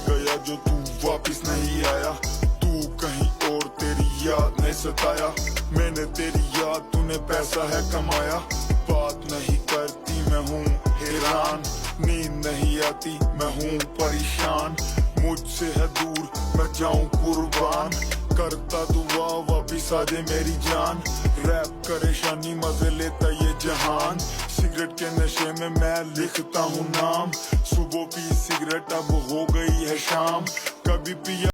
गया जो तू वापिस नहीं आया। तू कहीं और तेरी याद ने सताया, मैंने तेरी याद तूने पैसा है कमाया। बात नहीं करती मैं हूँ हैरान, नींद नहीं आती मैं हूँ परेशान। मुझसे है दूर मैं जाऊँ कुर्बान, करता दुआ वापिस आ जाए मेरी जान। रैप परेशानी मजे लेता ये जहान, सिगरेट के नशे में मैं लिखता हूँ नाम। सुबह पी सिगरेट अब हो गई है शाम, कभी पिया